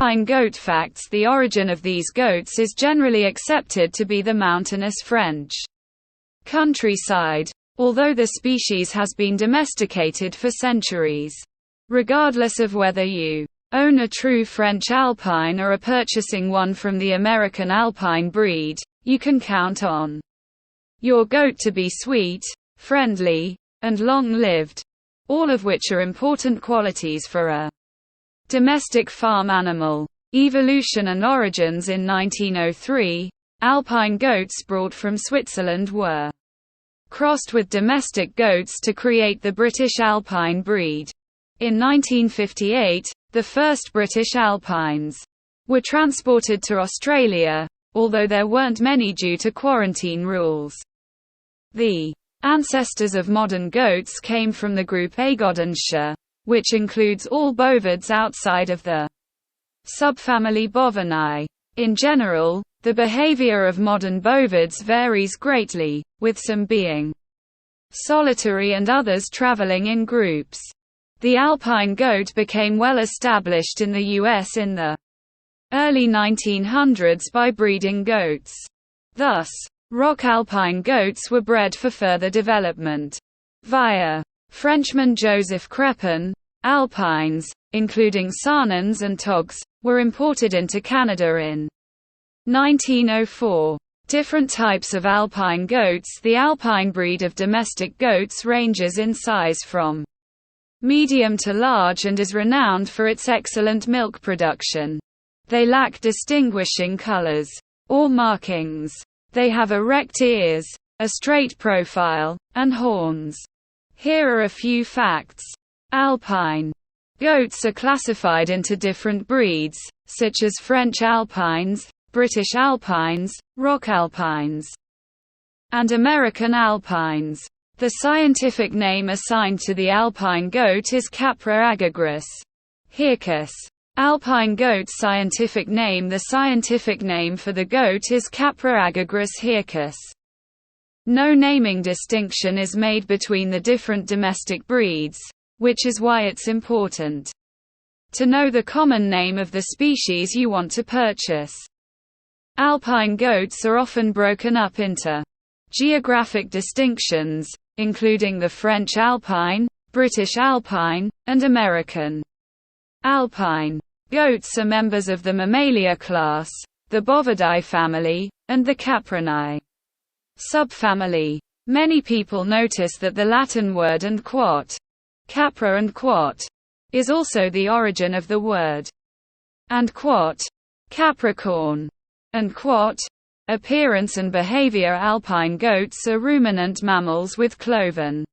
Alpine goat facts. The origin of these goats is generally accepted to be the mountainous French countryside, although the species has been domesticated for centuries. Regardless of whether you own a true French Alpine or are purchasing one from the American Alpine breed, you can count on your goat to be sweet, friendly, and long-lived, all of which are important qualities for a domestic farm animal. Evolution and origins. In 1903, Alpine goats brought from Switzerland were crossed with domestic goats to create the British Alpine breed. In 1958, the first British Alpines were transported to Australia, although there weren't many due to quarantine rules. The ancestors of modern goats came from the group Aegodontia, which includes all bovids outside of the subfamily Bovinae. In general, the behavior of modern bovids varies greatly, with some being solitary and others traveling in groups. The Alpine goat became well established in the US in the early 1900s by breeding goats. Thus, rock Alpine goats were bred for further development. Via Frenchman Joseph Crepin, Alpines, including Sarnans and Togs, were imported into Canada in 1904. Different types of Alpine goats. The Alpine breed of domestic goats ranges in size from medium to large and is renowned for its excellent milk production. They lack distinguishing colors or markings. They have erect ears, a straight profile, and horns. Here are a few facts. Alpine goats are classified into different breeds, such as French Alpines, British Alpines, Rock Alpines, and American Alpines. The scientific name assigned to the Alpine goat is Capra aegagrus hircus. Alpine goat's scientific name. The scientific name for the goat is Capra aegagrus hircus. No naming distinction is made between the different domestic breeds, which is why it's important to know the common name of the species you want to purchase. Alpine goats are often broken up into geographic distinctions, including the French Alpine, British Alpine, and American Alpine. Goats are members of the Mammalia class, the Bovidae family, and the Caprinae subfamily. Many people notice that the Latin word and quot, capra and quot, is also the origin of the word and quot, Capricorn, and quot, appearance and behavior. Alpine goats are ruminant mammals with cloven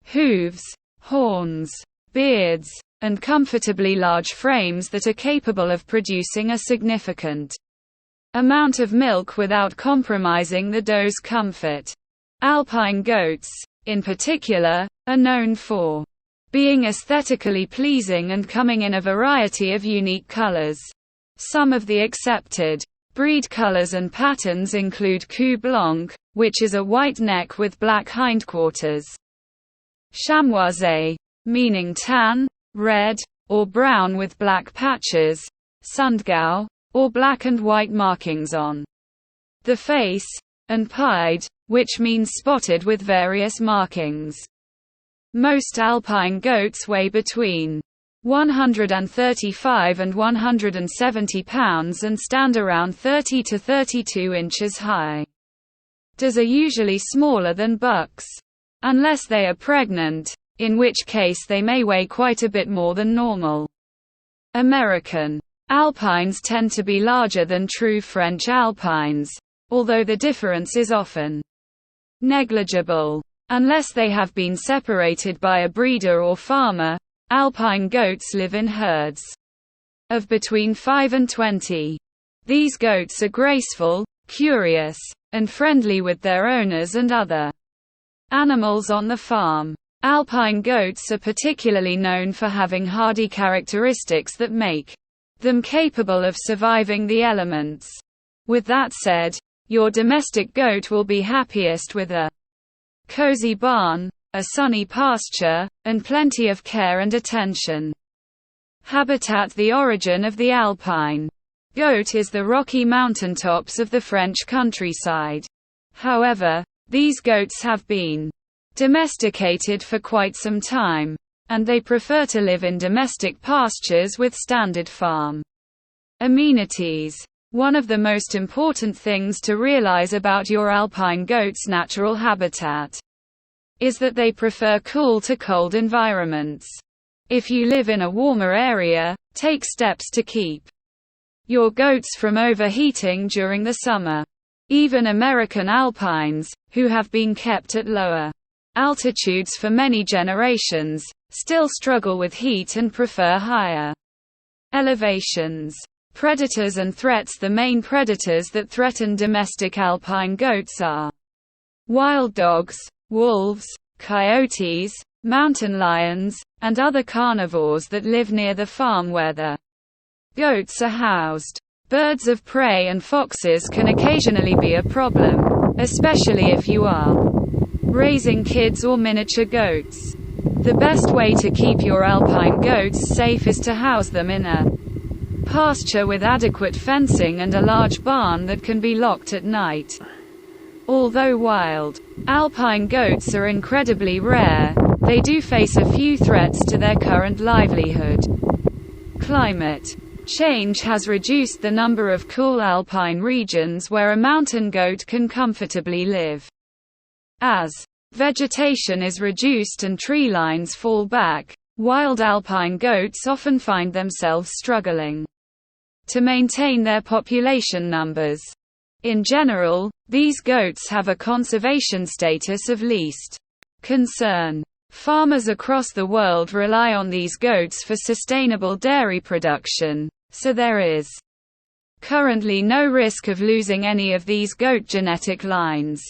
hooves, horns, beards, and comfortably large frames that are capable of producing a significant amount of milk without compromising the doe's comfort. Alpine goats, in particular, are known for being aesthetically pleasing and coming in a variety of unique colors. Some of the accepted breed colors and patterns include Cou Blanc, which is a white neck with black hindquarters; Chamoisé, meaning tan, red, or brown with black patches; Sundgau, or black and white markings on the face; and Pied, which means spotted with various markings. Most Alpine goats weigh between 135 and 170 pounds and stand around 30 to 32 inches high. Does are usually smaller than bucks, unless they are pregnant, in which case they may weigh quite a bit more than normal. American Alpines tend to be larger than true French Alpines, although the difference is often negligible. Unless they have been separated by a breeder or farmer, Alpine goats live in herds of between 5 and 20. These goats are graceful, curious, and friendly with their owners and other animals on the farm. Alpine goats are particularly known for having hardy characteristics that make them capable of surviving the elements. With that said, your domestic goat will be happiest with a cozy barn, a sunny pasture, and plenty of care and attention. Habitat: the origin of the alpine goat is the rocky mountaintops of the French countryside. However, these goats have been domesticated for quite some time, and they prefer to live in domestic pastures with standard farm amenities. One of the most important things to realize about your alpine goat's natural habitat is that they prefer cool to cold environments. If you live in a warmer area, take steps to keep your goats from overheating during the summer. Even American Alpines, who have been kept at lower altitudes for many generations, still struggle with heat and prefer higher elevations. Predators and threats: the main predators that threaten domestic alpine goats are wild dogs, wolves, coyotes, mountain lions, and other carnivores that live near the farm where the goats are housed. Birds of prey and foxes can occasionally be a problem, especially if you are raising kids or miniature goats. The best way to keep your alpine goats safe is to house them in a pasture with adequate fencing and a large barn that can be locked at night. Although wild alpine goats are incredibly rare, they do face a few threats to their current livelihood. Climate change has reduced the number of cool alpine regions where a mountain goat can comfortably live. As vegetation is reduced and tree lines fall back, wild alpine goats often find themselves struggling to maintain their population numbers. In general, these goats have a conservation status of least concern. Farmers across the world rely on these goats for sustainable dairy production, so there is currently no risk of losing any of these goat genetic lines.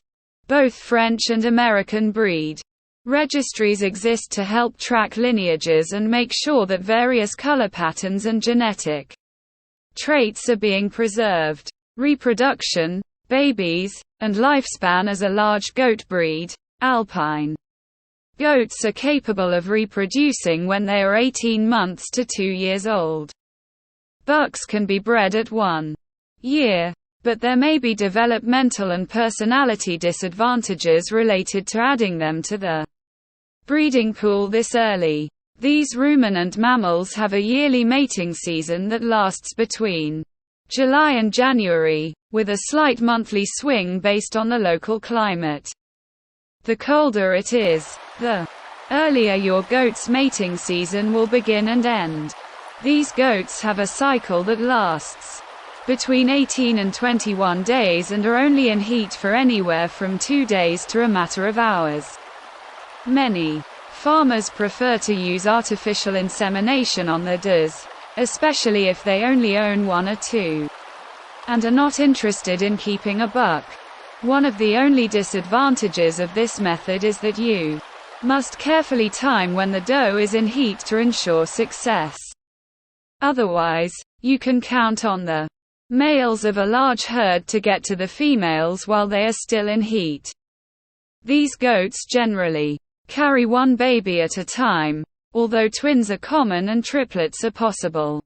Both French and American breed registries exist to help track lineages and make sure that various color patterns and genetic traits are being preserved. Reproduction, babies, and lifespan: as a large goat breed, Alpine goats are capable of reproducing when they are 18 months to 2 years old. Bucks can be bred at 1 year, but there may be developmental and personality disadvantages related to adding them to the breeding pool this early. These ruminant mammals have a yearly mating season that lasts between July and January, with a slight monthly swing based on the local climate. The colder it is, the earlier your goat's mating season will begin and end. These goats have a cycle that lasts between 18 and 21 days and are only in heat for anywhere from 2 days to a matter of hours. Many farmers prefer to use artificial insemination on their does, especially if they only own 1 or 2, and are not interested in keeping a buck. One of the only disadvantages of this method is that you must carefully time when the doe is in heat to ensure success. Otherwise, you can count on the males of a large herd to get to the females while they are still in heat. These goats generally carry 1 baby at a time, although twins are common and triplets are possible.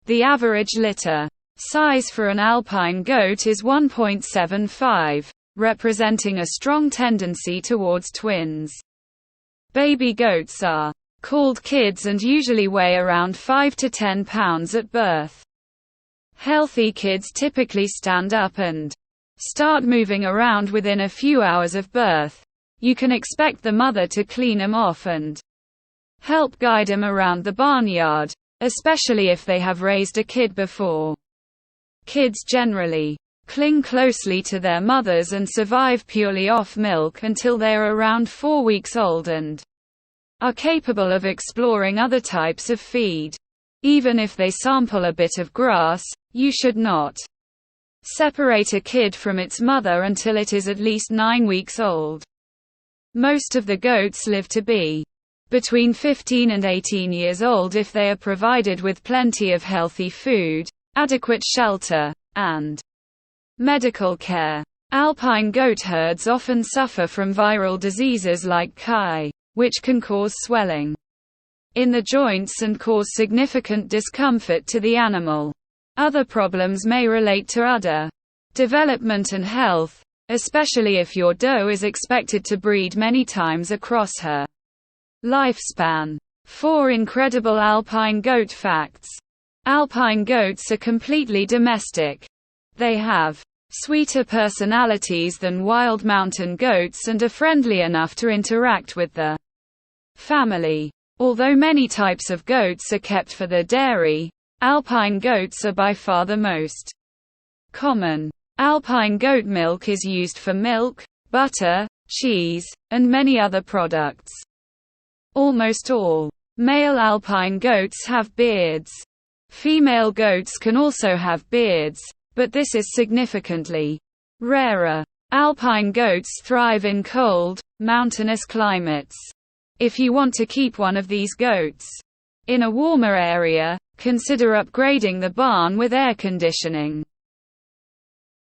The average litter size for an alpine goat is 1.75, representing a strong tendency towards twins. Baby goats are called kids and usually weigh around 5 to 10 pounds at birth. Healthy kids typically stand up and start moving around within a few hours of birth. You can expect the mother to clean them off and help guide them around the barnyard, especially if they have raised a kid before. Kids generally cling closely to their mothers and survive purely off milk until they are around 4 weeks old and are capable of exploring other types of feed. Even if they sample a bit of grass, you should not separate a kid from its mother until it is at least 9 weeks old. Most of the goats live to be between 15 and 18 years old if they are provided with plenty of healthy food, adequate shelter, and medical care. Alpine goat herds often suffer from viral diseases like CAI, which can cause swelling, in the joints and cause significant discomfort to the animal. Other problems may relate to udder development and health, especially if your doe is expected to breed many times across her lifespan. 4 incredible alpine goat facts. Alpine goats are completely domestic. They have sweeter personalities than wild mountain goats and are friendly enough to interact with the family. Although many types of goats are kept for their dairy, alpine goats are by far the most common. Alpine goat milk is used for milk, butter, cheese, and many other products. Almost all male alpine goats have beards. Female goats can also have beards, but this is significantly rarer. Alpine goats thrive in cold, mountainous climates. If you want to keep one of these goats in a warmer area, consider upgrading the barn with air conditioning.